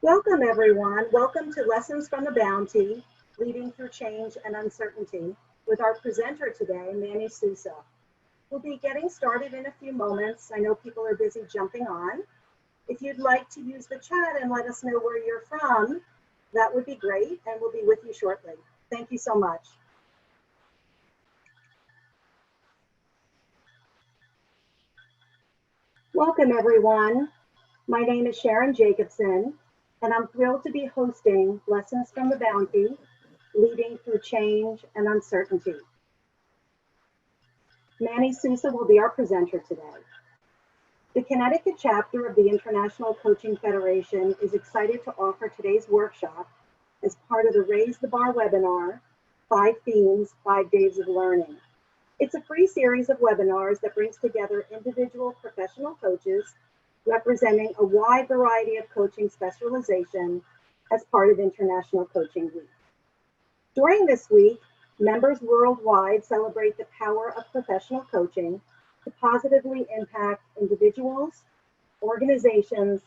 Welcome, everyone. Welcome to Lessons from the Bounty, Leading Through Change and Uncertainty, with our presenter today, Manny Sousa. We'll be getting started in a few moments. I know people are busy jumping on. If you'd like to use the chat and let us know where you're from, that would be great, and we'll be with you shortly. Thank you so much. Welcome, everyone. My name is Sharon Jacobson, and I'm thrilled to be hosting Lessons from the Bounty, Leading Through Change and Uncertainty. Manny Sousa will be our presenter today. The Connecticut chapter of the International Coaching Federation is excited to offer today's workshop as part of the Raise the Bar webinar, 5 Themes, 5 Days of Learning. It's a free series of webinars that brings together individual professional coaches representing a wide variety of coaching specialization as part of International Coaching Week. During this week, members worldwide celebrate the power of professional coaching to positively impact individuals, organizations,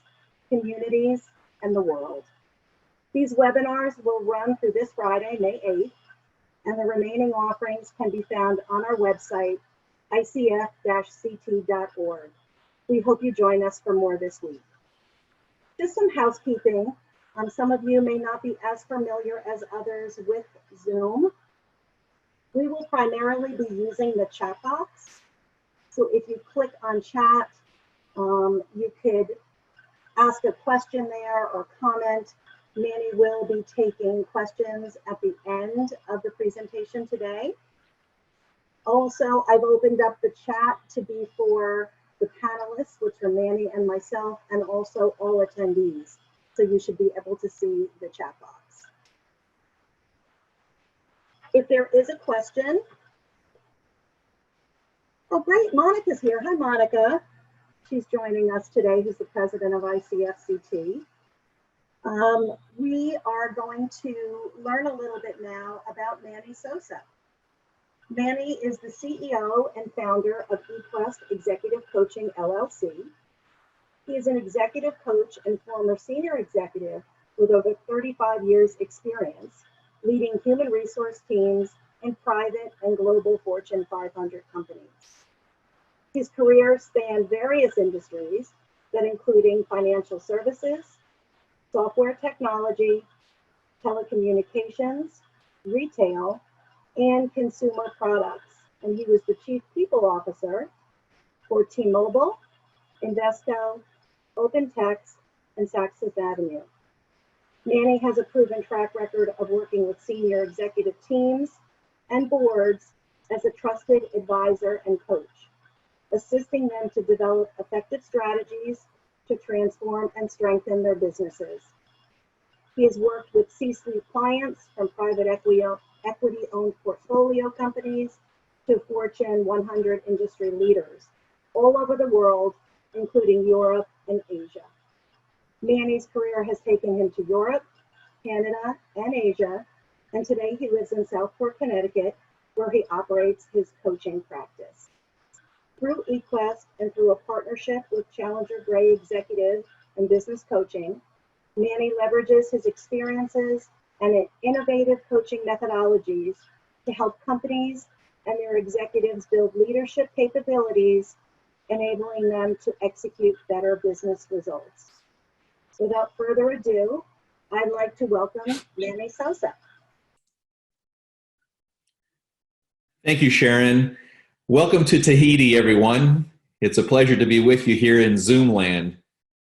communities, and the world. These webinars will run through this Friday, May 8th, and the remaining offerings can be found on our website, ICF-CT.org. We hope you join us for more this week. Just some housekeeping. Some of you may not be as familiar as others with Zoom. We will primarily be using the chat box. So if you click on chat, you could ask a question there or comment. Manny will be taking questions at the end of the presentation today. Also, I've opened up the chat to be for the panelists, which are Manny and myself, and also all attendees. So you should be able to see the chat box. If there is a question, oh great, Monica's here. Hi, Monica. She's joining us today, who's the president of ICF-CT. We are going to learn a little bit now about Manny Sousa. Manny is the CEO and founder of eQuest Executive Coaching, LLC. He is an executive coach and former senior executive with over 35 years experience, leading human resource teams in private and global Fortune 500 companies. His career spanned various industries that including financial services, software technology, telecommunications, retail, and consumer products. And he was the Chief People Officer for T-Mobile, Invesco, OpenText, and Saks Fifth Avenue. Manny has a proven track record of working with senior executive teams and boards as a trusted advisor and coach, assisting them to develop effective strategies to transform and strengthen their businesses. He has worked with C-suite clients from private equity-owned portfolio companies to Fortune 100 industry leaders all over the world, including Europe and Asia. Manny's career has taken him to Europe, Canada, and Asia, and today he lives in Southport, Connecticut, where he operates his coaching practice. Through eQuest and through a partnership with Challenger Gray Executive and Business Coaching, Manny leverages his experiences and innovative coaching methodologies to help companies and their executives build leadership capabilities, enabling them to execute better business results. Without further ado, I'd like to welcome Manny Sousa. Thank you, Sharon. Welcome to Tahiti, everyone. It's a pleasure to be with you here in Zoom land.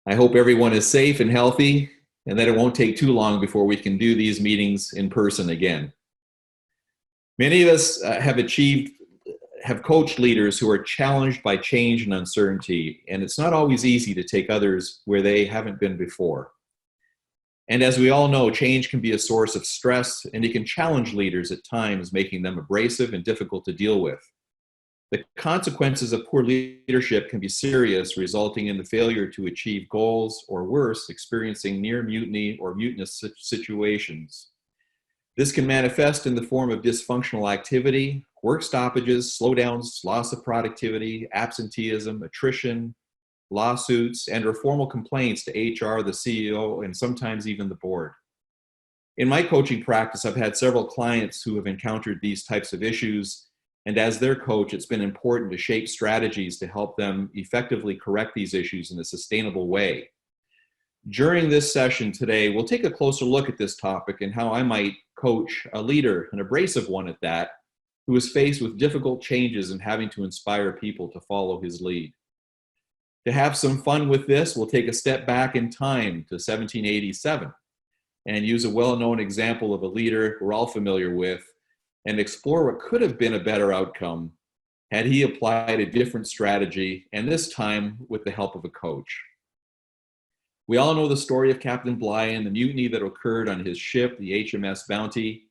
I hope everyone is safe and healthy and that it won't take too long before we can do these meetings in person again. Many of us have coached leaders who are challenged by change and uncertainty, and it's not always easy to take others where they haven't been before. And as we all know, change can be a source of stress, and it can challenge leaders at times, making them abrasive and difficult to deal with. The consequences of poor leadership can be serious, resulting in the failure to achieve goals, or worse, experiencing near mutiny or mutinous situations. This can manifest in the form of dysfunctional activity, work stoppages, slowdowns, loss of productivity, absenteeism, attrition, lawsuits, and or formal complaints to HR, the CEO, and sometimes even the board. In my coaching practice, I've had several clients who have encountered these types of issues, and as their coach, it's been important to shape strategies to help them effectively correct these issues in a sustainable way. During this session today, we'll take a closer look at this topic and how I might coach a leader, an abrasive one at that, who is faced with difficult changes and having to inspire people to follow his lead. To have some fun with this, we'll take a step back in time to 1787 and use a well-known example of a leader we're all familiar with and explore what could have been a better outcome had he applied a different strategy, and this time with the help of a coach. We all know the story of Captain Bligh and the mutiny that occurred on his ship, the HMS Bounty.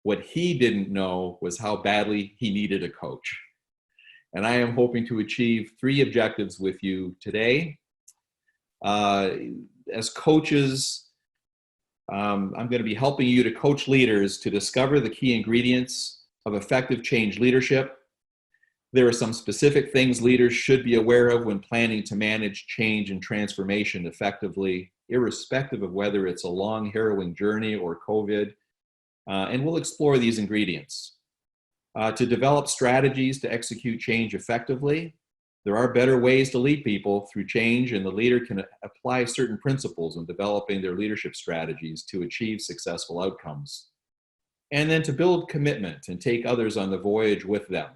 What he didn't know was how badly he needed a coach. And I am hoping to achieve 3 objectives with you today. As coaches, I'm going to be helping you to coach leaders to discover the key ingredients of effective change leadership. There are some specific things leaders should be aware of when planning to manage change and transformation effectively, irrespective of whether it's a long, harrowing journey or COVID. And we'll explore these ingredients. To develop strategies to execute change effectively, there are better ways to lead people through change, and the leader can apply certain principles in developing their leadership strategies to achieve successful outcomes. And then to build commitment and take others on the voyage with them.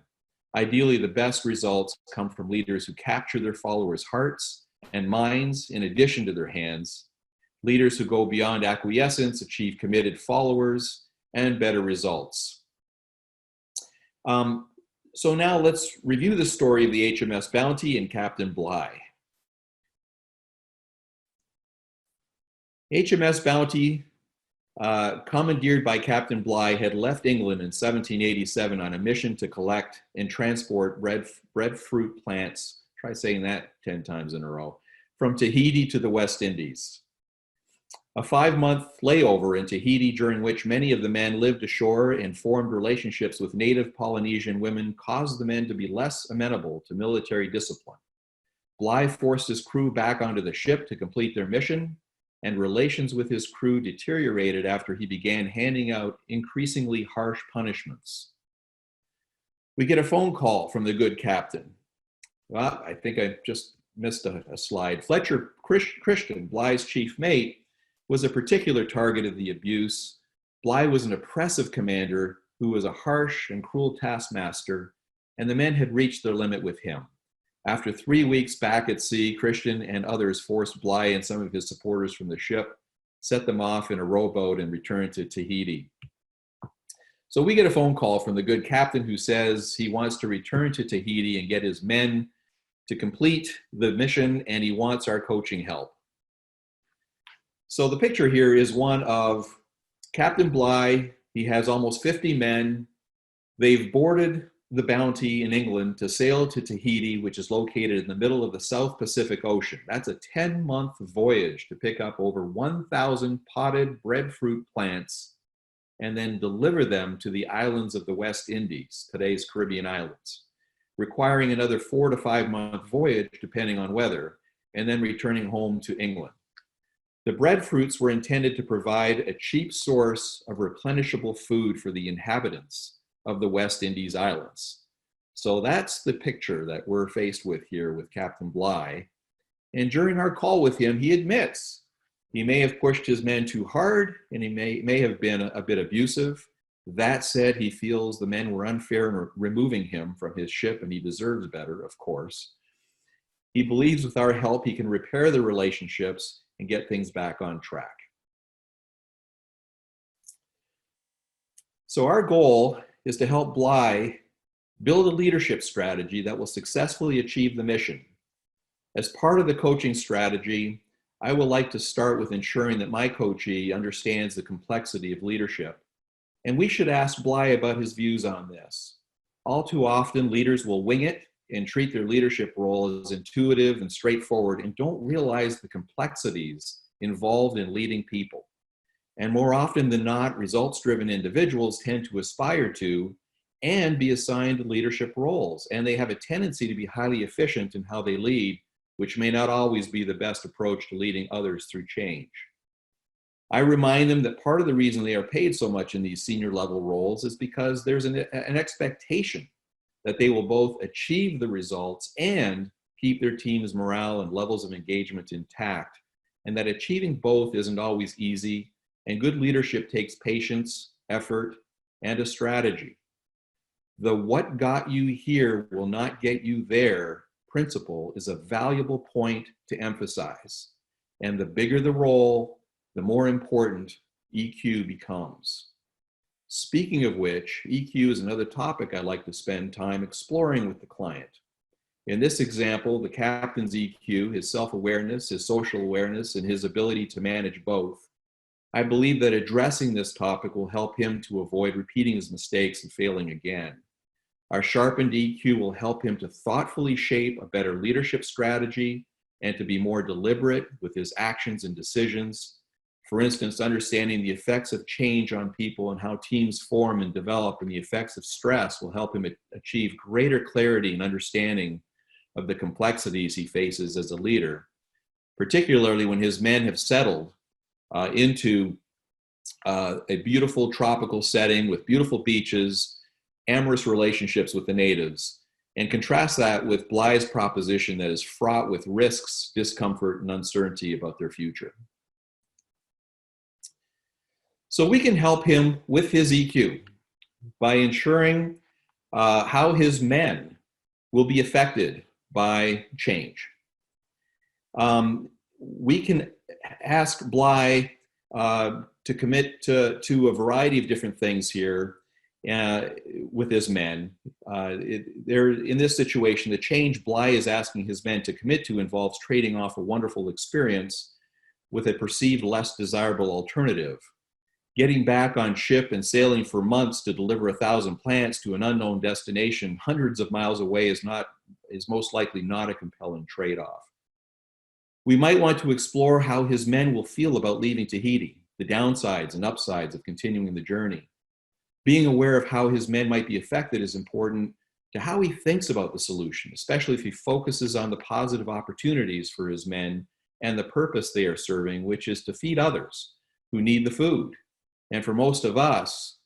Ideally, the best results come from leaders who capture their followers' hearts and minds in addition to their hands, leaders who go beyond acquiescence, achieve committed followers, and better results. So now let's review the story of the HMS Bounty and Captain Bligh. HMS Bounty, commandeered by Captain Bligh, had left England in 1787 on a mission to collect and transport breadfruit plants, try saying that 10 times in a row, from Tahiti to the West Indies. A 5-month layover in Tahiti, during which many of the men lived ashore and formed relationships with native Polynesian women, caused the men to be less amenable to military discipline. Bligh forced his crew back onto the ship to complete their mission, and relations with his crew deteriorated after he began handing out increasingly harsh punishments. We get a phone call from the good captain. Well, I think I just missed a slide. Fletcher Christian, Bligh's chief mate, was a particular target of the abuse. Bligh was an oppressive commander who was a harsh and cruel taskmaster, and the men had reached their limit with him. After 3 weeks back at sea, Christian and others forced Bligh and some of his supporters from the ship, set them off in a rowboat, and returned to Tahiti. So we get a phone call from the good captain who says he wants to return to Tahiti and get his men to complete the mission, and he wants our coaching help. So the picture here is one of Captain Bligh. He has almost 50 men. They've boarded the Bounty in England to sail to Tahiti, which is located in the middle of the South Pacific Ocean. That's a 10-month voyage to pick up over 1,000 potted breadfruit plants and then deliver them to the islands of the West Indies, today's Caribbean islands, requiring another 4 to 5 month voyage depending on weather, and then returning home to England. The breadfruits were intended to provide a cheap source of replenishable food for the inhabitants of the West Indies Islands. So that's the picture that we're faced with here with Captain Bligh. And during our call with him, he admits he may have pushed his men too hard, and he may have been a bit abusive. That said, he feels the men were unfair in removing him from his ship, and he deserves better, of course. He believes with our help, he can repair the relationships and get things back on track. So our goal is to help Bligh build a leadership strategy that will successfully achieve the mission. As part of the coaching strategy, I would like to start with ensuring that my coachee understands the complexity of leadership. And we should ask Bligh about his views on this. All too often, leaders will wing it and treat their leadership role as intuitive and straightforward and don't realize the complexities involved in leading people. And more often than not, results-driven individuals tend to aspire to and be assigned leadership roles, and they have a tendency to be highly efficient in how they lead which may not always be the best approach to leading others through change. I remind them that part of the reason they are paid so much in these senior level roles is because there's an expectation that they will both achieve the results and keep their team's morale and levels of engagement intact, and that achieving both isn't always easy, and good leadership takes patience, effort, and a strategy. The "what got you here will not get you there" principle is a valuable point to emphasize, and the bigger the role, the more important EQ becomes. Speaking of which, EQ is another topic I'd like to spend time exploring with the client. In this example, the captain's EQ, his self-awareness, his social awareness, and his ability to manage both. I believe that addressing this topic will help him to avoid repeating his mistakes and failing again. Our sharpened EQ will help him to thoughtfully shape a better leadership strategy and to be more deliberate with his actions and decisions. For instance, understanding the effects of change on people and how teams form and develop, and the effects of stress will help him achieve greater clarity and understanding of the complexities he faces as a leader, particularly when his men have settled into a beautiful tropical setting with beautiful beaches, amorous relationships with the natives, and contrast that with Bligh's proposition that is fraught with risks, discomfort, and uncertainty about their future. So we can help him with his EQ by ensuring how his men will be affected by change. We can ask Bligh to commit to a variety of different things here with his men. In this situation, the change Bligh is asking his men to commit to involves trading off a wonderful experience with a perceived less desirable alternative. Getting back on ship and sailing for months to deliver 1,000 plants to an unknown destination hundreds of miles away is most likely not a compelling trade-off. We might want to explore how his men will feel about leaving Tahiti, the downsides and upsides of continuing the journey. Being aware of how his men might be affected is important to how he thinks about the solution, especially if he focuses on the positive opportunities for his men and the purpose they are serving, which is to feed others who need the food. And for most of us,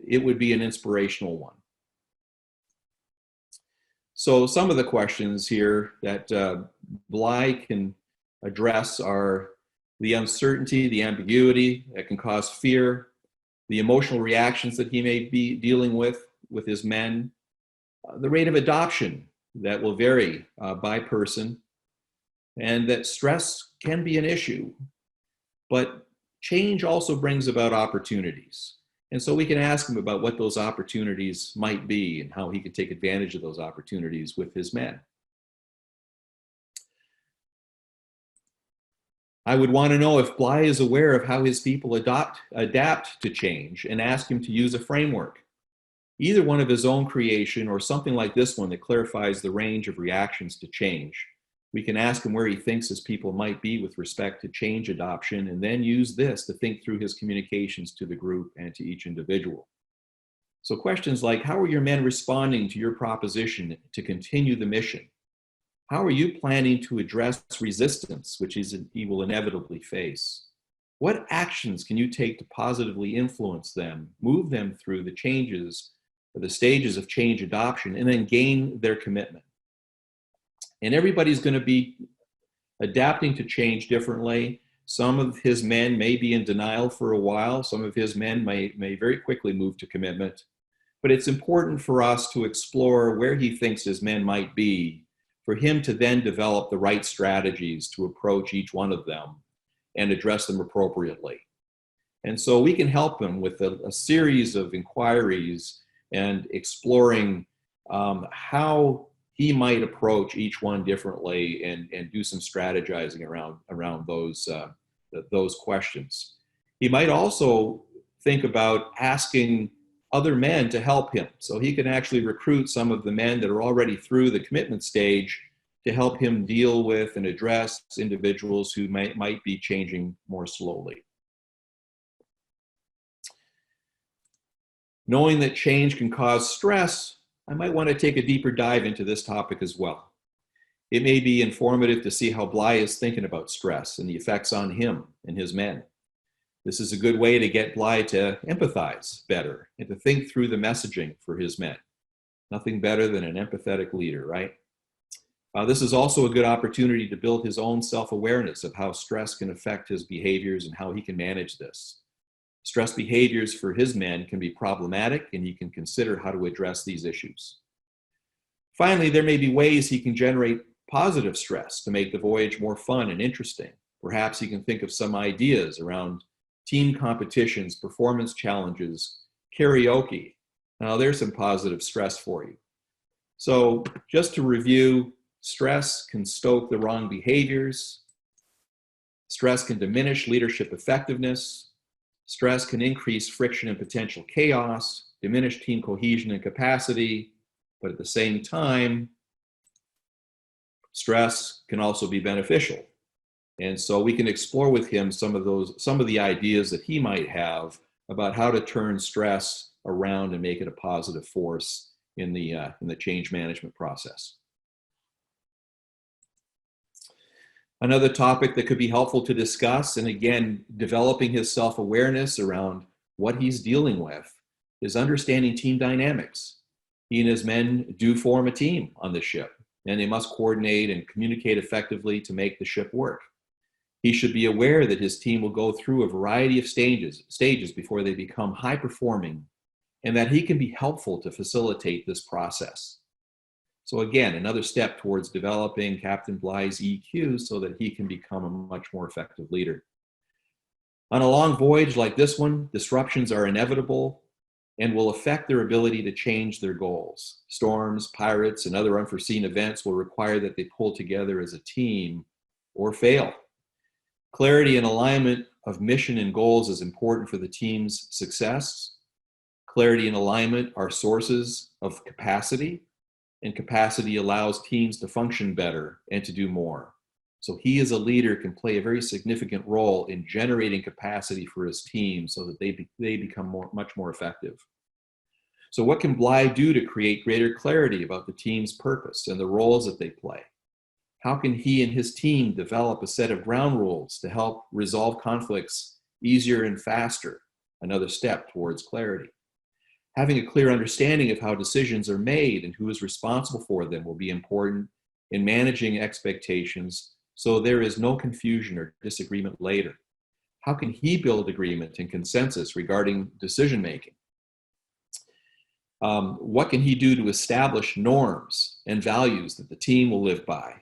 it would be an inspirational one. So some of the questions here that Bligh can address are the uncertainty, the ambiguity that can cause fear, the emotional reactions that he may be dealing with his men, the rate of adoption that will vary by person, and that stress can be an issue, but change also brings about opportunities. And so we can ask him about what those opportunities might be and how he can take advantage of those opportunities with his men. I would want to know if Bligh is aware of how his people adapt to change, and ask him to use a framework, either one of his own creation or something like this one that clarifies the range of reactions to change. We can ask him where he thinks his people might be with respect to change adoption, and then use this to think through his communications to the group and to each individual. So questions like, how are your men responding to your proposition to continue the mission? How are you planning to address resistance, which he will inevitably face? What actions can you take to positively influence them, move them through the changes or the stages of change adoption, and then gain their commitment? And everybody's going to be adapting to change differently. Some of his men may be in denial for a while. Some of his men may very quickly move to commitment. But it's important for us to explore where he thinks his men might be, for him to then develop the right strategies to approach each one of them and address them appropriately. And so we can help him with a series of inquiries and exploring how he might approach each one differently and do some strategizing around those questions. He might also think about asking other men to help him, so he can actually recruit some of the men that are already through the commitment stage to help him deal with and address individuals who might be changing more slowly. Knowing that change can cause stress, I might want to take a deeper dive into this topic as well. It may be informative to see how Bligh is thinking about stress and the effects on him and his men. This is a good way to get Bligh to empathize better and to think through the messaging for his men. Nothing better than an empathetic leader, right? This is also a good opportunity to build his own self-awareness of how stress can affect his behaviors and how he can manage this. Stress behaviors for his men can be problematic, and he can consider how to address these issues. Finally, there may be ways he can generate positive stress to make the voyage more fun and interesting. Perhaps he can think of some ideas around team competitions, performance challenges, karaoke. Now, there's some positive stress for you. So just to review, stress can stoke the wrong behaviors. Stress can diminish leadership effectiveness. Stress can increase friction and potential chaos, diminish team cohesion and capacity, but at the same time, stress can also be beneficial. And so we can explore with him some of the ideas that he might have about how to turn stress around and make it a positive force in the change management process. Another topic that could be helpful to discuss, and again, developing his self-awareness around what he's dealing with, is understanding team dynamics. He and his men do form a team on the ship, and they must coordinate and communicate effectively to make the ship work. He should be aware that his team will go through a variety of stages before they become high-performing, and that he can be helpful to facilitate this process. So again, another step towards developing Captain Bligh's EQ so that he can become a much more effective leader. On a long voyage like this one, disruptions are inevitable and will affect their ability to change their goals. Storms, pirates, and other unforeseen events will require that they pull together as a team or fail. Clarity and alignment of mission and goals is important for the team's success. Clarity and alignment are sources of capacity, and capacity allows teams to function better and to do more. So he as a leader can play a very significant role in generating capacity for his team so that they become much more effective. So what can Bligh do to create greater clarity about the team's purpose and the roles that they play? How can he and his team develop a set of ground rules to help resolve conflicts easier and faster? Another step towards clarity. Having a clear understanding of how decisions are made and who is responsible for them will be important in managing expectations so there is no confusion or disagreement later. How can he build agreement and consensus regarding decision making? What can he do to establish norms and values that the team will live by?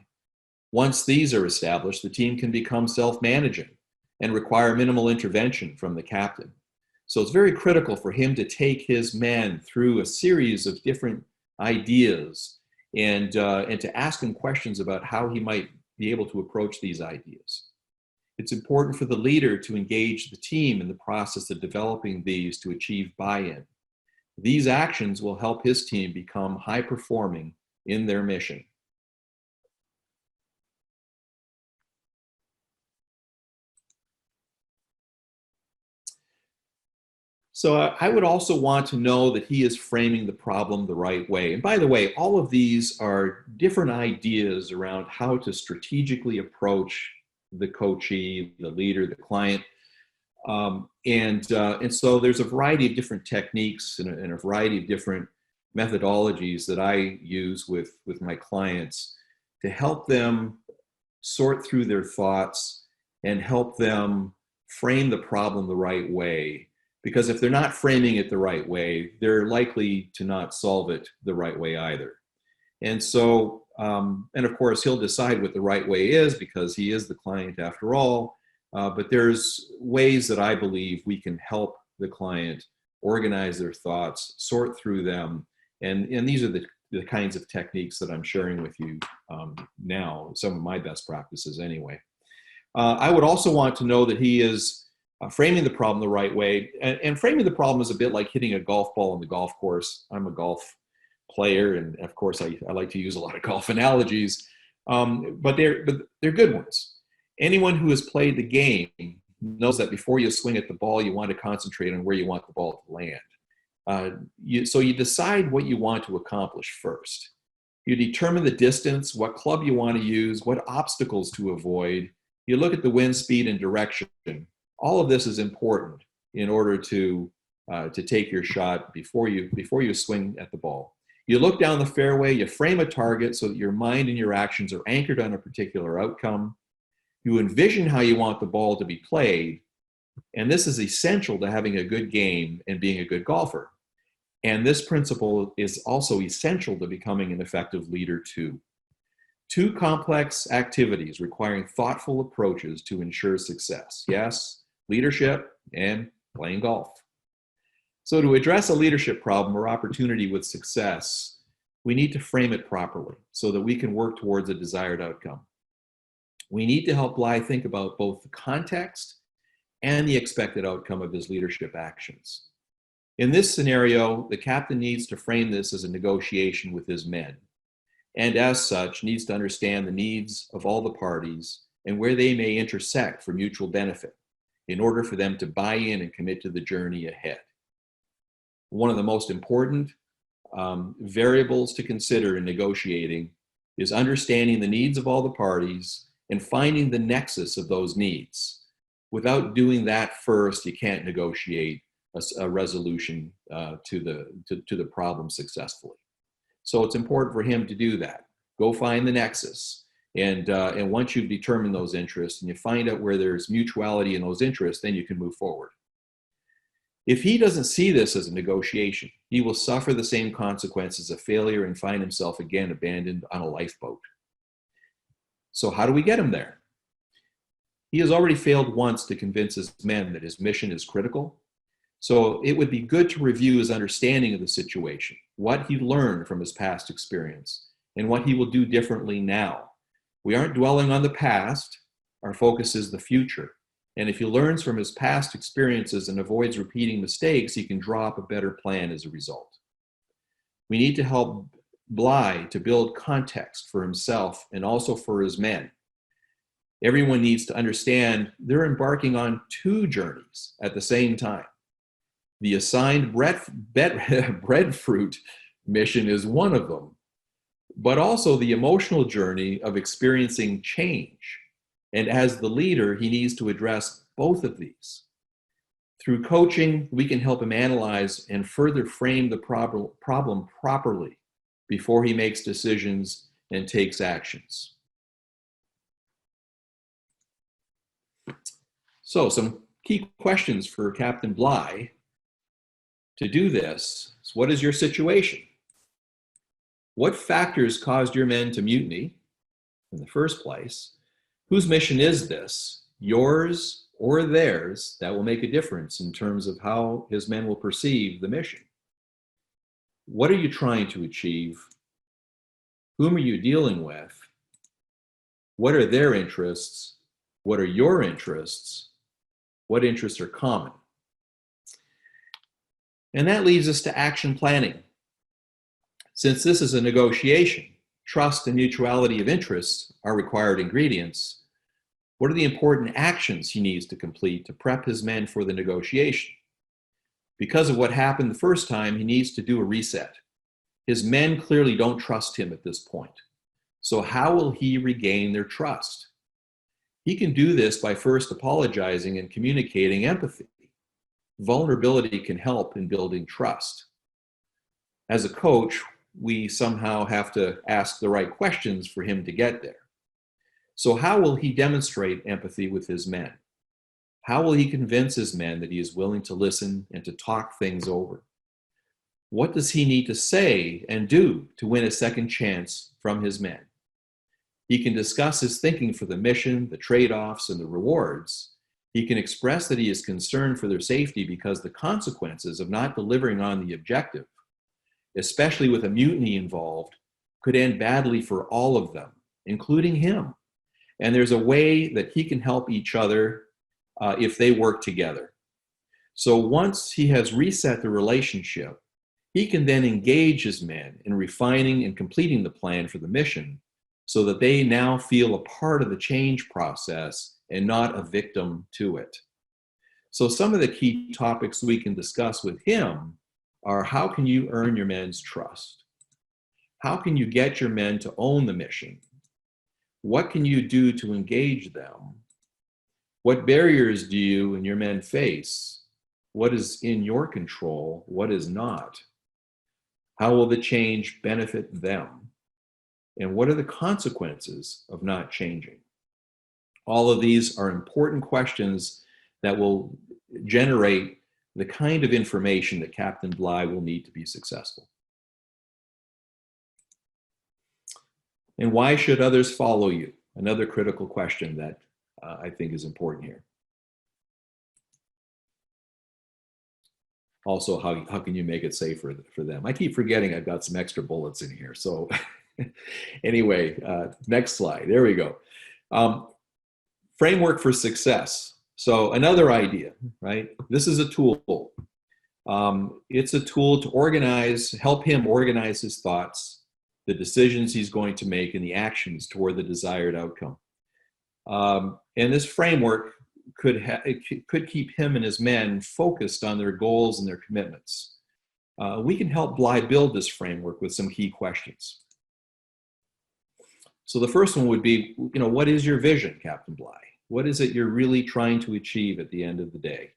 Once these are established, the team can become self-managing and require minimal intervention from the captain. So it's very critical for him to take his men through a series of different ideas and to ask him questions about how he might be able to approach these ideas. It's important for the leader to engage the team in the process of developing these to achieve buy-in. These actions will help his team become high-performing in their mission. So I would also want to know that he is framing the problem the right way. And by the way, all of these are different ideas around how to strategically approach the coachee, the leader, the client. And so there's a variety of different techniques and a variety of different methodologies that I use with my clients to help them sort through their thoughts and help them frame the problem the right way. Because if they're not framing it the right way, they're likely to not solve it the right way either. And so, and of course, he'll decide what the right way is because he is the client after all. But there's ways that I believe we can help the client organize their thoughts, sort through them. And these are the kinds of techniques that I'm sharing with you now, some of my best practices anyway. I would also want to know that he is framing the problem the right way. And framing the problem is a bit like hitting a golf ball on the golf course. I'm a golf player, and of course I like to use a lot of golf analogies, but they're good ones. Anyone who has played the game knows that before you swing at the ball, you want to concentrate on where you want the ball to land. So you decide what you want to accomplish first. You determine the distance, what club you want to use, what obstacles to avoid. You look at the wind speed and direction. All of this is important in order to take your shot before you swing at the ball. You look down the fairway, you frame a target so that your mind and your actions are anchored on a particular outcome. You envision how you want the ball to be played, and this is essential to having a good game and being a good golfer. And this principle is also essential to becoming an effective leader too. Two complex activities requiring thoughtful approaches to ensure success. Yes, leadership and playing golf. So to address a leadership problem or opportunity with success, we need to frame it properly so that we can work towards a desired outcome. We need to help Bligh think about both the context and the expected outcome of his leadership actions. In this scenario, the captain needs to frame this as a negotiation with his men, and as such needs to understand the needs of all the parties and where they may intersect for mutual benefit in order for them to buy in and commit to the journey ahead. One of the most important variables to consider in negotiating is understanding the needs of all the parties and finding the nexus of those needs. Without doing that first, you can't negotiate a resolution to the problem successfully. So it's important for him to do that. Go find the nexus. And once you've determined those interests and you find out where there's mutuality in those interests, then you can move forward. If he doesn't see this as a negotiation, he will suffer the same consequences of failure and find himself again abandoned on a lifeboat. So how do we get him there? He has already failed once to convince his men that his mission is critical. So it would be good to review his understanding of the situation, what he learned from his past experience, and what he will do differently now. We aren't dwelling on the past. Our focus is the future. And if he learns from his past experiences and avoids repeating mistakes, he can draw up a better plan as a result. We need to help Bligh to build context for himself and also for his men. Everyone needs to understand they're embarking on two journeys at the same time. The assigned breadfruit mission is one of them, but also the emotional journey of experiencing change. And as the leader, he needs to address both of these. Through coaching, we can help him analyze and further frame the problem properly before he makes decisions and takes actions. So some key questions for Captain Bligh to do this. So what is your situation? What factors caused your men to mutiny in the first place? Whose mission is this? Yours or theirs? That will make a difference in terms of how his men will perceive the mission. What are you trying to achieve? Whom are you dealing with? What are their interests? What are your interests? What interests are common? And that leads us to action planning. Since this is a negotiation, trust and mutuality of interests are required ingredients. What are the important actions he needs to complete to prep his men for the negotiation? Because of what happened the first time, he needs to do a reset. His men clearly don't trust him at this point. So how will he regain their trust? He can do this by first apologizing and communicating empathy. Vulnerability can help in building trust. As a coach, we somehow have to ask the right questions for him to get there. So how will he demonstrate empathy with his men? How will he convince his men that he is willing to listen and to talk things over? What does he need to say and do to win a second chance from his men? He can discuss his thinking for the mission, the trade-offs, and the rewards. He can express that he is concerned for their safety because the consequences of not delivering on the objective, especially with a mutiny involved, could end badly for all of them, including him. And there's a way that he can help each other if they work together. So once he has reset the relationship, he can then engage his men in refining and completing the plan for the mission so that they now feel a part of the change process and not a victim to it. So some of the key topics we can discuss with him are: how can you earn your men's trust? How can you get your men to own the mission? What can you do to engage them? What barriers do you and your men face? What is in your control? What is not? How will the change benefit them? And what are the consequences of not changing? All of these are important questions that will generate the kind of information that Captain Bligh will need to be successful. And why should others follow you? Another critical question that I think is important here. Also, how can you make it safer for them? I keep forgetting I've got some extra bullets in here. So anyway, next slide. There we go. Framework for success. So another idea, right? This is a tool. It's a tool to organize, help him organize his thoughts, the decisions he's going to make, and the actions toward the desired outcome. And this framework could keep him and his men focused on their goals and their commitments. We can help Bligh build this framework with some key questions. So the first one would be, what is your vision, Captain Bligh? What is it you're really trying to achieve at the end of the day?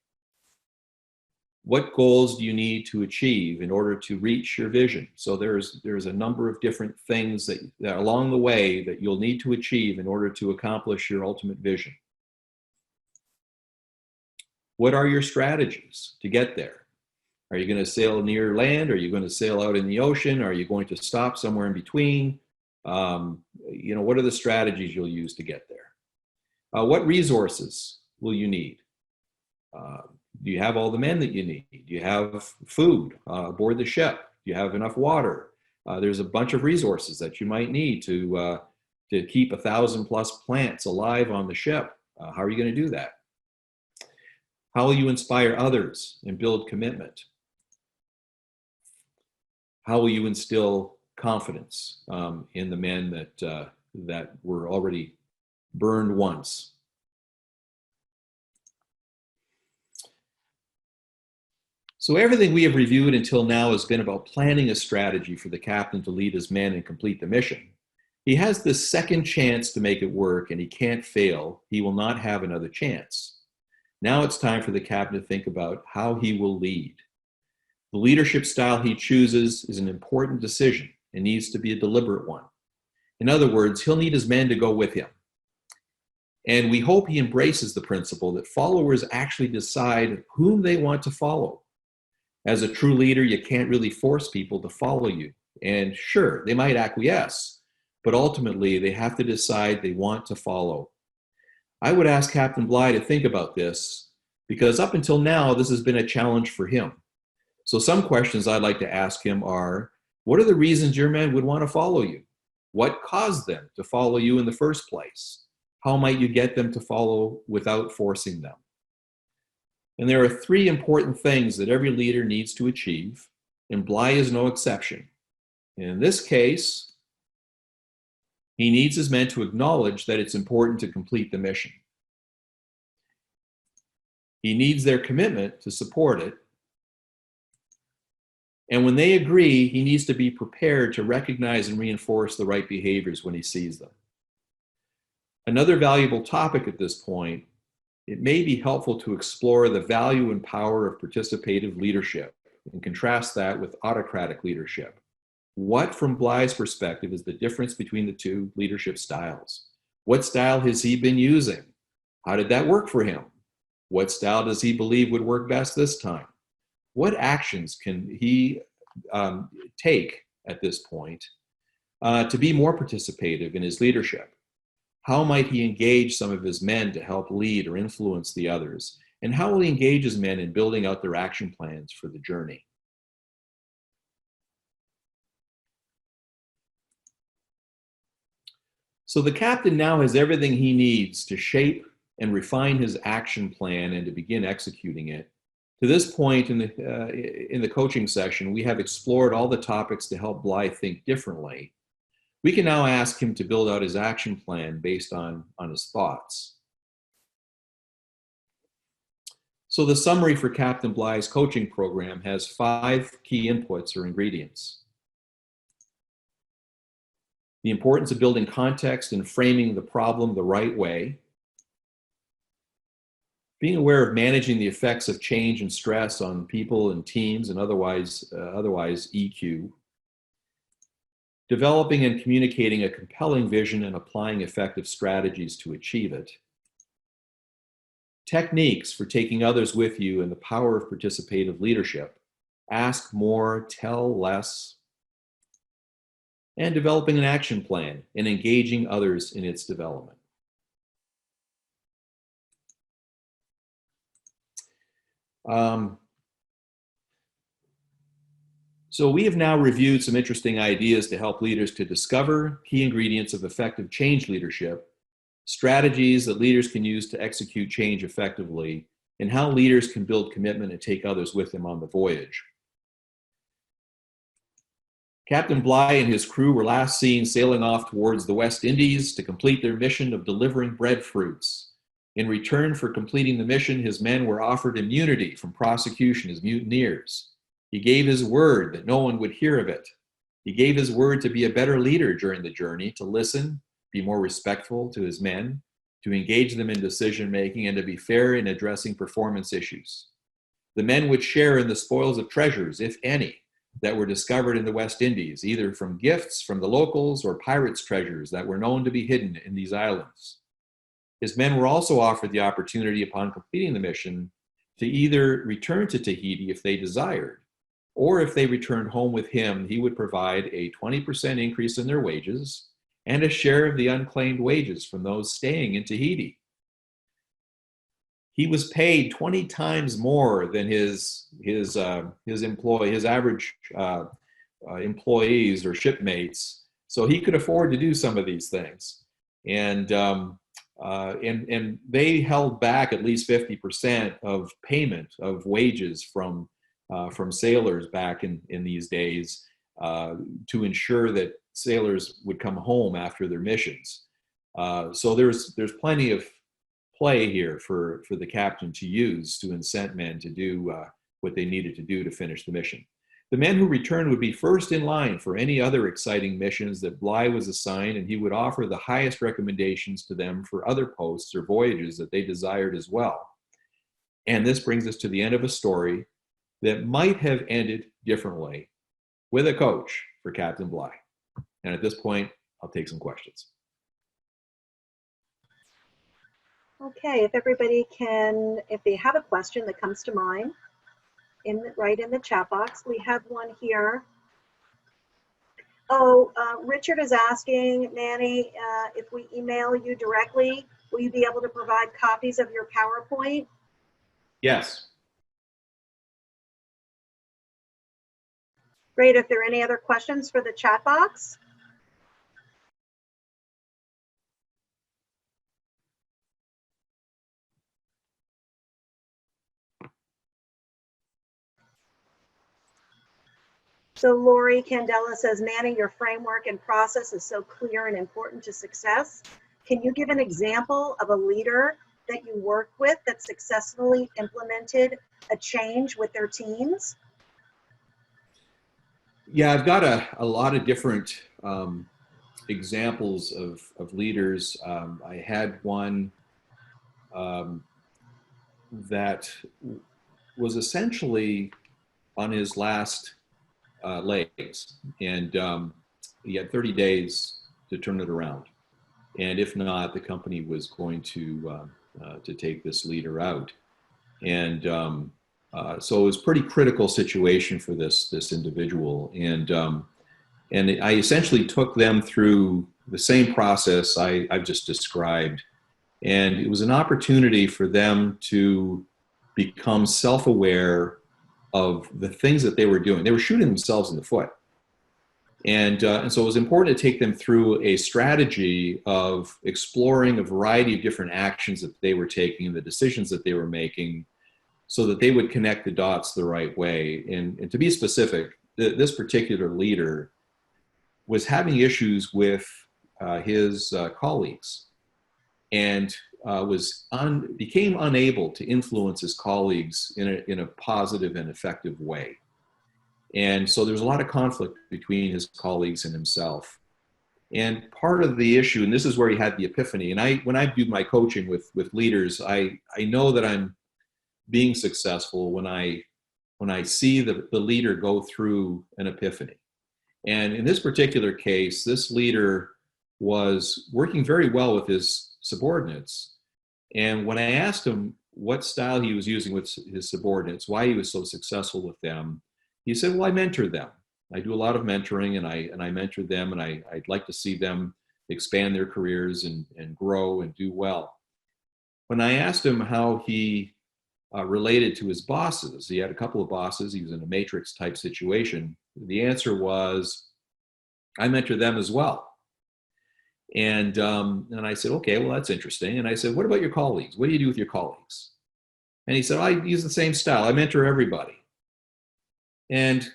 What goals do you need to achieve in order to reach your vision? So there's a number of different things that along the way that you'll need to achieve in order to accomplish your ultimate vision. What are your strategies to get there? Are you going to sail near land? Are you going to sail out in the ocean? Are you going to stop somewhere in between? What are the strategies you'll use to get there? What resources will you need? Do you have all the men that you need? Do you have food aboard the ship? Do you have enough water? There's a bunch of resources that you might need to keep 1,000+ plants alive on the ship. How are you going to do that? How will you inspire others and build commitment? How will you instill confidence in the men that were already burned once? So everything we have reviewed until now has been about planning a strategy for the captain to lead his men and complete the mission. He has this second chance to make it work, and he can't fail. He will not have another chance. Now it's time for the captain to think about how he will lead. The leadership style he chooses is an important decision and needs to be a deliberate one. In other words, he'll need his men to go with him. And we hope he embraces the principle that followers actually decide whom they want to follow. As a true leader, you can't really force people to follow you. And sure, they might acquiesce, but ultimately they have to decide they want to follow. I would ask Captain Bligh to think about this, because up until now, this has been a challenge for him. So some questions I'd like to ask him are, what are the reasons your men would want to follow you? What caused them to follow you in the first place? How might you get them to follow without forcing them? And there are 3 important things that every leader needs to achieve, and Bligh is no exception. In this case, he needs his men to acknowledge that it's important to complete the mission. He needs their commitment to support it. And when they agree, he needs to be prepared to recognize and reinforce the right behaviors when he sees them. Another valuable topic at this point, it may be helpful to explore the value and power of participative leadership and contrast that with autocratic leadership. What, from Bligh's perspective, is the difference between the 2 leadership styles? What style has he been using? How did that work for him? What style does he believe would work best this time? What actions can he take at this point to be more participative in his leadership? How might he engage some of his men to help lead or influence the others? And how will he engage his men in building out their action plans for the journey? So the captain now has everything he needs to shape and refine his action plan and to begin executing it. To this point in the coaching session, we have explored all the topics to help Bligh think differently. We can now ask him to build out his action plan based on his thoughts. So the summary for Captain Bligh's coaching program has 5 key inputs or ingredients. the importance of building context and framing the problem the right way, being aware of managing the effects of change and stress on people and teams and otherwise EQ, developing and communicating a compelling vision and applying effective strategies to achieve it, techniques for taking others with you and the power of participative leadership, ask more, tell less, and developing an action plan and engaging others in its development. So we have now reviewed some interesting ideas to help leaders to discover key ingredients of effective change leadership, strategies that leaders can use to execute change effectively, and how leaders can build commitment and take others with them on the voyage. Captain Bligh and his crew were last seen sailing off towards the West Indies to complete their mission of delivering breadfruits. In return for completing the mission, his men were offered immunity from prosecution as mutineers. He gave his word that no one would hear of it. He gave his word to be a better leader during the journey, to listen, be more respectful to his men, to engage them in decision-making, and to be fair in addressing performance issues. The men would share in the spoils of treasures, if any, that were discovered in the West Indies, either from gifts from the locals or pirates' treasures that were known to be hidden in these islands. His men were also offered the opportunity upon completing the mission to either return to Tahiti if they desired, or if they returned home with him, he would provide a 20% increase in their wages and a share of the unclaimed wages from those staying in Tahiti. He was paid 20 times more than his average employees or shipmates, so he could afford to do some of these things. And they held back at least 50% of payment of wages from sailors back in these days to ensure that sailors would come home after their missions. So there's plenty of play here for the captain to use to incent men to do what they needed to do to finish the mission. The men who returned would be first in line for any other exciting missions that Bligh was assigned, and he would offer the highest recommendations to them for other posts or voyages that they desired as well. And this brings us to the end of a story that might have ended differently with a coach for Captain Bligh. And at this point, I'll take some questions. Okay, if everybody can, if they have a question that comes to mind, right in the chat box. We have one here. Oh, Richard is asking, Manny, if we email you directly, will you be able to provide copies of your PowerPoint? Yes. Great. If there are any other questions for the chat box. So Lori Candela says, Manny, your framework and process is so clear and important to success. Can you give an example of a leader that you work with that successfully implemented a change with their teams? Yeah, I've got a lot of different examples of leaders. I had one that was essentially on his last legs, and he had 30 days to turn it around, and if not, the company was going to take this leader out. And so it was a pretty critical situation for this individual, and I essentially took them through the same process I've just described, and it was an opportunity for them to become self-aware of the things that they were doing. They were shooting themselves in the foot. And so it was important to take them through a strategy of exploring a variety of different actions that they were taking, the decisions that they were making, so that they would connect the dots the right way. And to be specific, this particular leader was having issues with his colleagues, and became unable to influence his colleagues in a positive and effective way. And so there's a lot of conflict between his colleagues and himself. And part of the issue, and this is where he had the epiphany, and when I do my coaching with leaders, I know that I'm being successful when I see the leader go through an epiphany. And in this particular case, this leader was working very well with his subordinates. And when I asked him what style he was using with his subordinates, why he was so successful with them, he said, well, I mentor them. I do a lot of mentoring, and I mentor them, and I'd like to see them expand their careers and grow and do well. When I asked him how he related to his bosses, he had a couple of bosses, he was in a matrix type situation, the answer was, I mentor them as well. And I said, okay, well, that's interesting. And I said, what about your colleagues? What do you do with your colleagues? And he said, I use the same style. I mentor everybody. And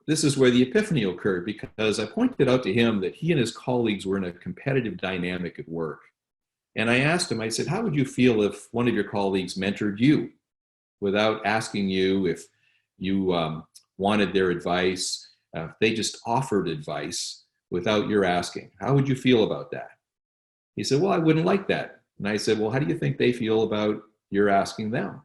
this is where the epiphany occurred, because I pointed out to him that he and his colleagues were in a competitive dynamic at work. And I asked him, I said, how would you feel if one of your colleagues mentored you without asking you if you wanted their advice? They just offered advice without your asking. How would you feel about that? He said, well, I wouldn't like that. And I said, well, how do you think they feel about your asking them?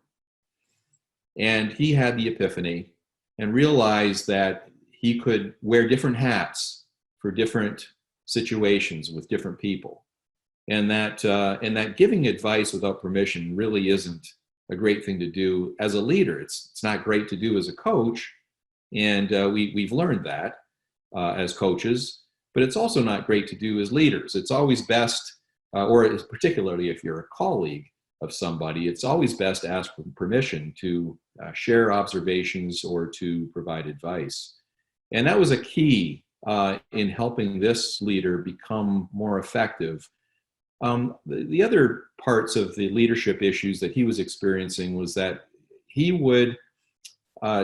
And he had the epiphany and realized that he could wear different hats for different situations with different people. And that giving advice without permission really isn't a great thing to do as a leader. It's not great to do as a coach. And we've learned that as coaches, but it's also not great to do as leaders. It's always best, or particularly if you're a colleague of somebody, it's always best to ask for permission to share observations or to provide advice. And that was a key in helping this leader become more effective. The other parts of the leadership issues that he was experiencing was that he would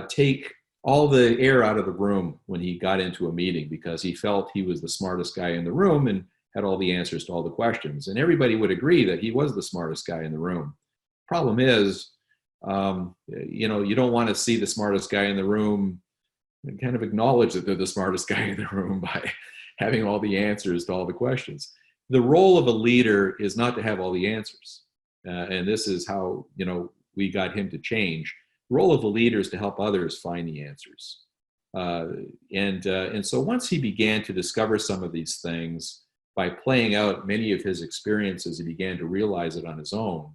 take all the air out of the room when he got into a meeting, because he felt he was the smartest guy in the room and had all the answers to all the questions. And everybody would agree that he was the smartest guy in the room. Problem is, you don't want to see the smartest guy in the room and kind of acknowledge that they're the smartest guy in the room by having all the answers to all the questions. The role of a leader is not to have all the answers. And this is how, we got him to change. The role of the leader is to help others find the answers. And so once he began to discover some of these things, by playing out many of his experiences, he began to realize it on his own.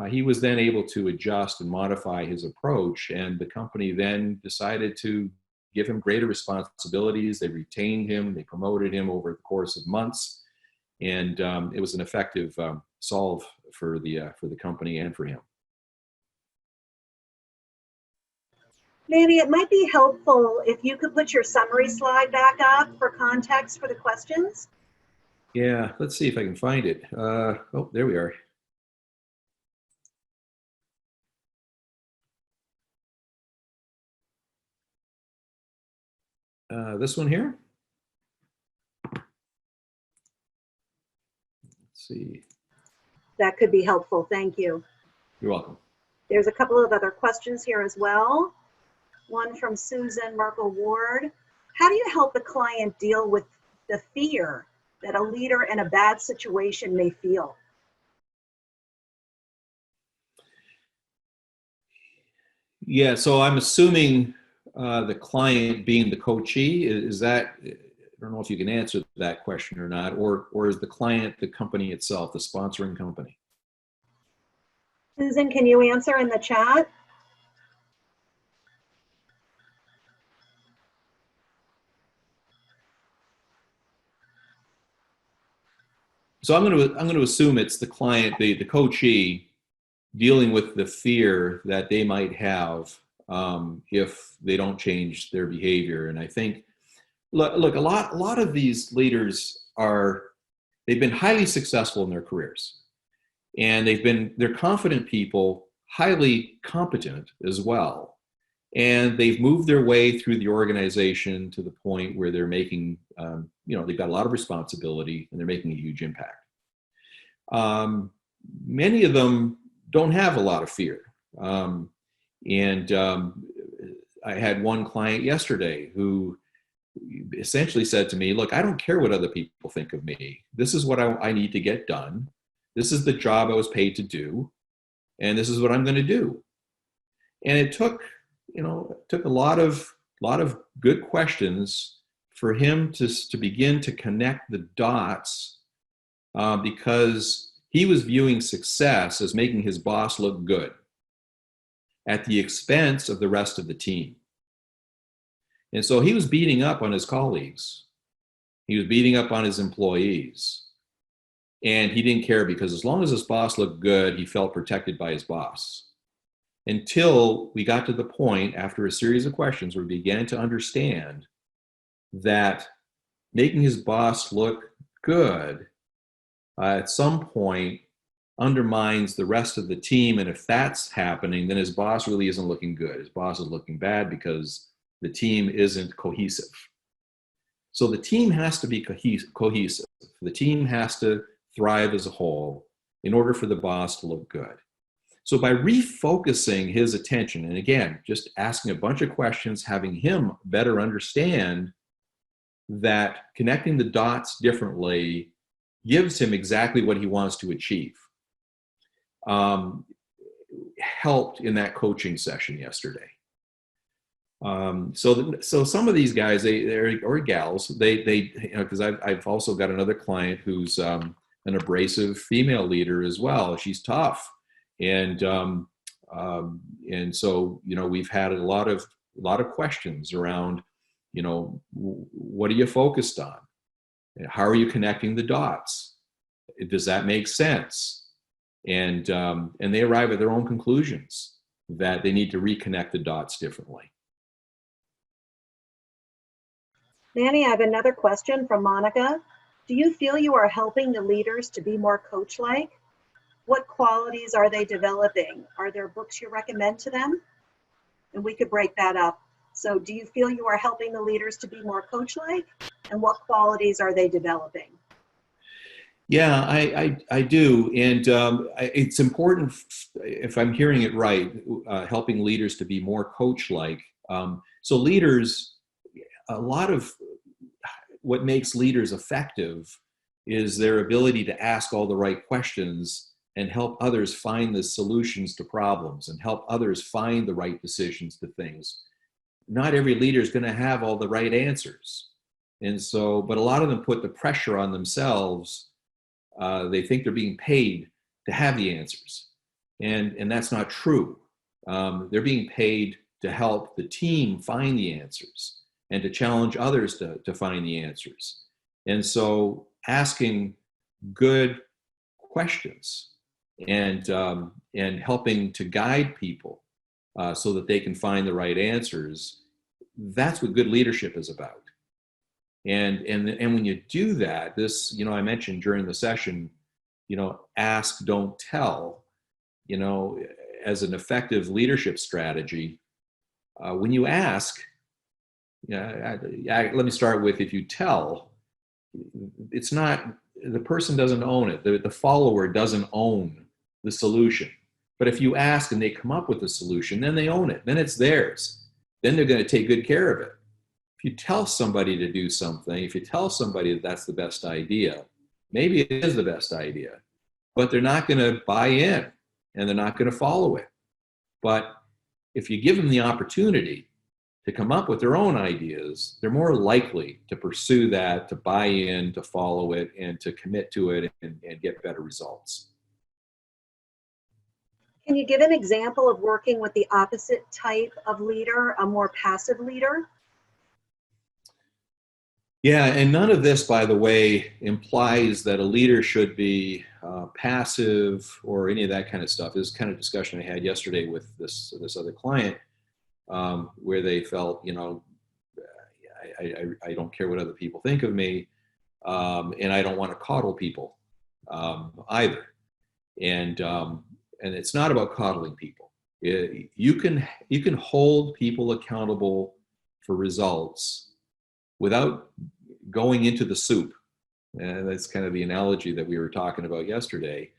He was then able to adjust and modify his approach, and the company then decided to give him greater responsibilities. They retained him, they promoted him over the course of months, and it was an effective solve for the company and for him. Manny, it might be helpful if you could put your summary slide back up for context for the questions. Yeah, let's see if I can find it. Oh, there we are. This one here. Let's see. That could be helpful. Thank you. You're welcome. There's a couple of other questions here as well. One from Susan Merkel Ward. How do you help the client deal with the fear that a leader in a bad situation may feel? Yeah, so I'm assuming the client being the coachee, is that, I don't know if you can answer that question or not, or is the client the company itself, the sponsoring company? Susan, can you answer in the chat? So I'm going to assume it's the client, the coachee, dealing with the fear that they might have if they don't change their behavior. And I think, look, a lot of these leaders they've been highly successful in their careers, and they're confident people, highly competent as well. And they've moved their way through the organization to the point where they're making, they've got a lot of responsibility and they're making a huge impact. Many of them don't have a lot of fear. I had one client yesterday who essentially said to me, look, I don't care what other people think of me. This is what I need to get done. This is the job I was paid to do. And this is what I'm going to do. And it took, a lot of good questions for him to begin to connect the dots, because he was viewing success as making his boss look good at the expense of the rest of the team. And so he was beating up on his colleagues. He was beating up on his employees. And he didn't care, because as long as his boss looked good, he felt protected by his boss. Until we got to the point, after a series of questions, where we began to understand that making his boss look good at some point undermines the rest of the team. And if that's happening, then his boss really isn't looking good. His boss is looking bad because the team isn't cohesive. So the team has to be cohesive. The team has to thrive as a whole in order for the boss to look good. So by refocusing his attention, and again, just asking a bunch of questions, having him better understand that connecting the dots differently gives him exactly what he wants to achieve, helped in that coaching session yesterday. So some of these guys, or gals, because I've also got another client who's an abrasive female leader as well. She's tough, and so we've had a lot of questions around, what are you focused on? How are you connecting the dots? Does that make sense? And they arrive at their own conclusions that they need to reconnect the dots differently. Manny, I have another question from Monica. Do you feel you are helping the leaders to be more coach-like? What qualities are they developing? Are there books you recommend to them? And we could break that up. So do you feel you are helping the leaders to be more coach-like? And what qualities are they developing? Yeah, I do. And it's important, if I'm hearing it right, helping leaders to be more coach-like. So leaders, a lot of what makes leaders effective is their ability to ask all the right questions and help others find the solutions to problems and help others find the right decisions to things. Not every leader is going to have all the right answers. And so, but a lot of them put the pressure on themselves. They think they're being paid to have the answers. And that's not true. They're being paid to help the team find the answers and to challenge others to find the answers. And so asking good questions and helping to guide people so that they can find the right answers, that's what good leadership is about. And when you do that, this, I mentioned during the session, ask, don't tell, as an effective leadership strategy. When you ask, let me start with, if you tell, it's not, the person doesn't own it. The follower doesn't own the solution. But if you ask and they come up with a solution, then they own it. Then it's theirs. Then they're going to take good care of it. If you tell somebody to do something, if you tell somebody that that's the best idea, maybe it is the best idea, but they're not going to buy in and they're not going to follow it. But if you give them the opportunity to come up with their own ideas, they're more likely to pursue that, to buy in, to follow it, and to commit to it and get better results. Can you give an example of working with the opposite type of leader, a more passive leader? Yeah, and none of this, by the way, implies that a leader should be passive or any of that kind of stuff. This kind of discussion I had yesterday with this other client, where they felt, I don't care what other people think of me, and I don't want to coddle people either. And it's not about coddling people. You can hold people accountable for results without going into the soup. And that's kind of the analogy that we were talking about yesterday.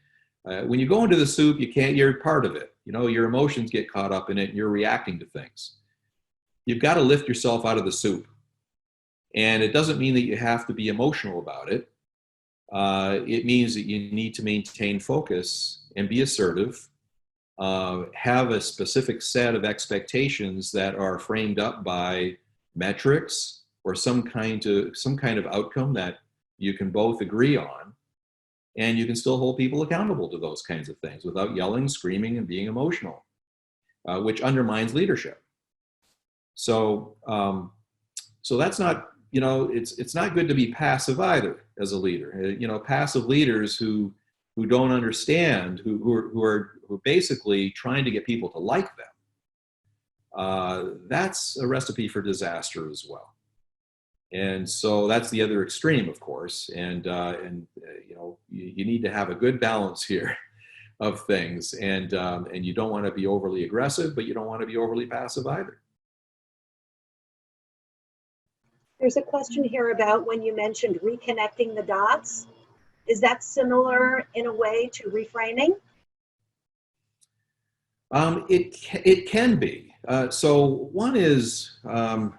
When you go into the soup, you're part of it. Your emotions get caught up in it and you're reacting to things. You've got to lift yourself out of the soup. And it doesn't mean that you have to be emotional about it. It means that you need to maintain focus and be assertive, have a specific set of expectations that are framed up by metrics or some kind of outcome that you can both agree on, and you can still hold people accountable to those kinds of things without yelling, screaming, and being emotional, which undermines leadership. So that's not, it's not good to be passive either as a leader. Passive leaders who don't understand, who are basically trying to get people to like them, that's a recipe for disaster as well. And so that's the other extreme, of course. And you need to have a good balance here of things. And you don't want to be overly aggressive, but you don't want to be overly passive either. There's a question here about when you mentioned reconnecting the dots. Is that similar in a way to reframing? It can be. So one is, one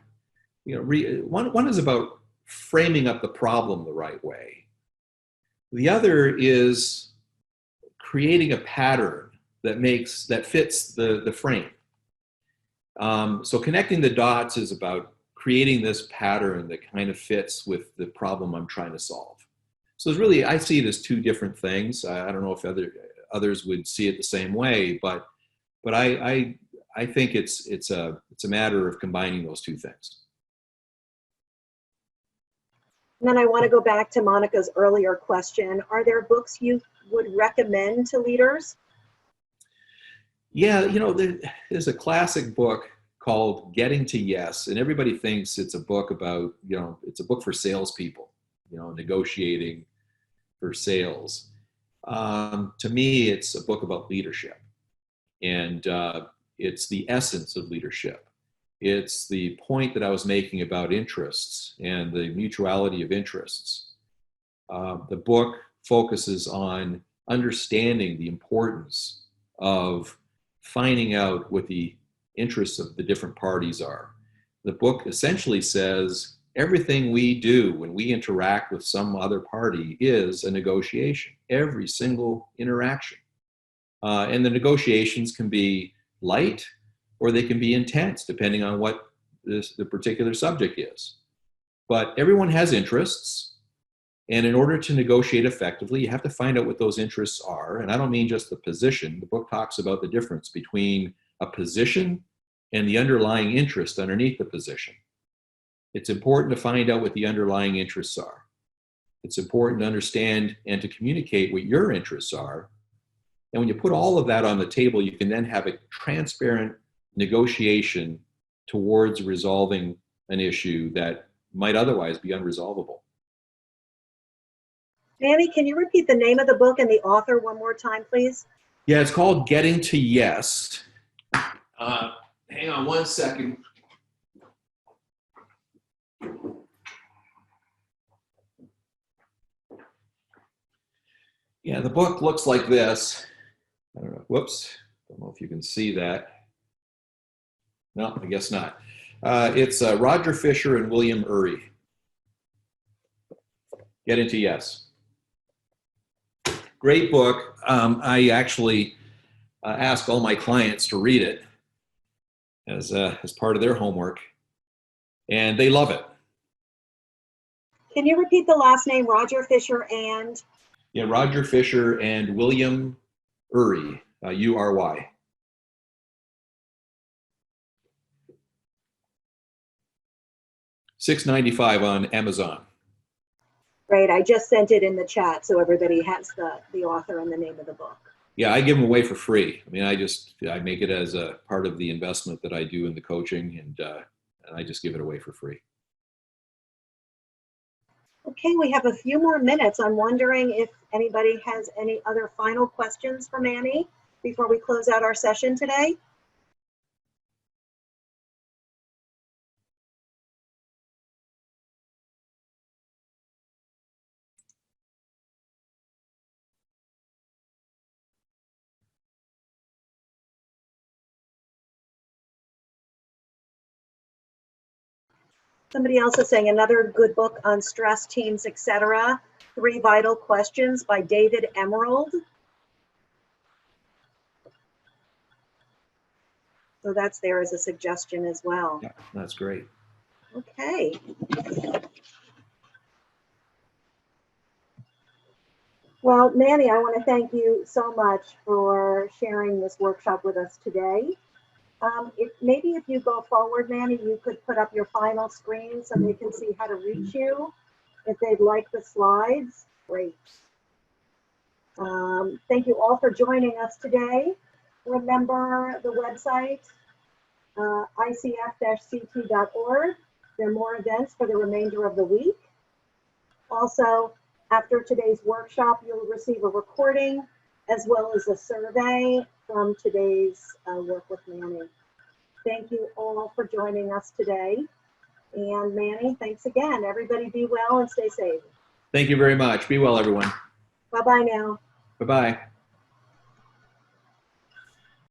is about framing up the problem the right way. The other is creating a pattern that fits the frame. So connecting the dots is about creating this pattern that kind of fits with the problem I'm trying to solve. So it's really, I see it as two different things. I don't know if others would see it the same way, but I think it's a matter of combining those two things. And then I want to go back to Monica's earlier question. Are there books you would recommend to leaders? Yeah, there's a classic book called Getting to Yes, and everybody thinks it's a book about, it's a book for salespeople, negotiating for sales. To me, it's a book about leadership, and it's the essence of leadership. It's the point that I was making about interests and the mutuality of interests. The book focuses on understanding the importance of finding out what the interests of the different parties are. The book essentially says everything we do when we interact with some other party is a negotiation, every single interaction. And the negotiations can be light or they can be intense, depending on what the particular subject is. But everyone has interests. And in order to negotiate effectively, you have to find out what those interests are. And I don't mean just the position. The book talks about the difference between a position and the underlying interest underneath the position. It's important to find out what the underlying interests are. It's important to understand and to communicate what your interests are. And when you put all of that on the table, you can then have a transparent negotiation towards resolving an issue that might otherwise be unresolvable. Manny, can you repeat the name of the book and the author one more time, please? Yeah, it's called Getting to Yes. Hang on one second. Yeah, the book looks like this. I don't know. Whoops. Don't know if you can see that. No, I guess not. It's Roger Fisher and William Ury. Get into Yes. Great book. I actually ask all my clients to read it as part of their homework, and they love it. Can you repeat the last name, Roger Fisher and? Yeah, Roger Fisher and William Ury, U-R-Y. $6.95 on Amazon. Great, I just sent it in the chat so everybody has the author and the name of the book. Yeah, I give them away for free. I mean, I make it as a part of the investment that I do in the coaching, and I just give it away for free. Okay, we have a few more minutes. I'm wondering if anybody has any other final questions for Manny before we close out our session today. Somebody else is saying another good book on stress teams, etc. 3 Vital Questions by David Emerald. So that's there as a suggestion as well. Yeah, that's great. Okay. Well, Manny, I want to thank you so much for sharing this workshop with us today. Maybe if you go forward, Manny, you could put up your final screen so they can see how to reach you. If they'd like the slides, great. Thank you all for joining us today. Remember the website, ICF-CT.org. There are more events for the remainder of the week. Also, after today's workshop, you'll receive a recording as well as a survey from today's work with Manny. Thank you all for joining us today. And Manny, thanks again. Everybody be well and stay safe. Thank you very much. Be well, everyone. Bye-bye now. Bye-bye.